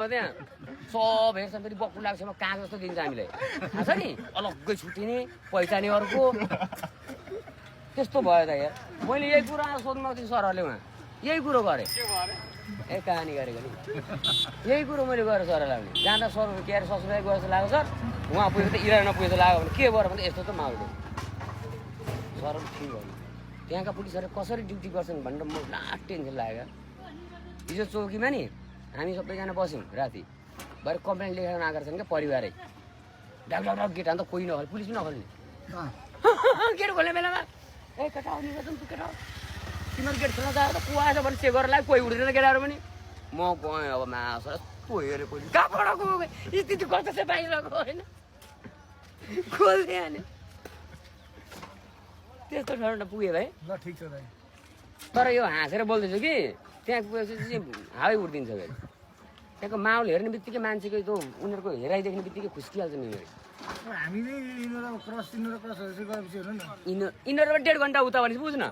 त्यहाँ सब हेर्छ फेरि बक्कु लाग्छ काग जस्तो दिन्छ हामीलाई थाहा छ नि अलग्गै छुट्टिने पैसा नि अर्को त्यस्तो भयो त यार मैले यही कुरा सोध्नु थियो सरहरूले उहाँ यही कुरो गरेँ ए कहानी गरेको नि यही कुरो मैले गरेँ सरलाई भने जाँदा सर के अरे ससुराली गएर जस्तो लाग्यो सर उहाँ पुगेको त इरा नपुगेको लाग्यो भने के गरेर भने यस्तो त माग्यो सर ठिक भयो त्यहाँका पुलिसहरूले कसरी ड्युटी गर्छन् भनेर म लास्ट टेन्सन लाग्यो हिजो चौकीमा नि हामी सबैजना बस्यौँ राति भरे कम्प्लेन लेखेर आएका छन् क्या परिवारै ढाक ढाक ढाक गेट हान्दा कोही नखोल्ने पुलिस पनि नखोल्ने गेट खोल्ने बेलामा ए केटा आउने गर्छन् तँ केटा तिमीहरू गेट खोल्न जाएर त को आएछ भने चेक गरेर लाग्यो कोही उठ्दैन केटाहरू पनि म गएँ अब मासर को हेरेँ कोही कहाँबाट गयो स्थिति कस्तो छ बाहिरको होइन खोल्दै हाने त्यस्तो ठाउँमा पुगेँ भाइ ल ठिक छ भाइ तर यो हाँसेर बोल्दैछु कि त्यहाँ पुगेपछि हावै उठिदिन्छ फेरि त्यहाँको माहौल हेर्ने बित्तिकै मान्छेको त्यो उनीहरूको हेराइ देख्ने बित्तिकै खुस्किहाल्छ नि हामीले यिनीहरू क्रस गएपछि हेर्नु न यिनीहरूबाट 1.5 घन्टा उता भनेपछि बुझ्न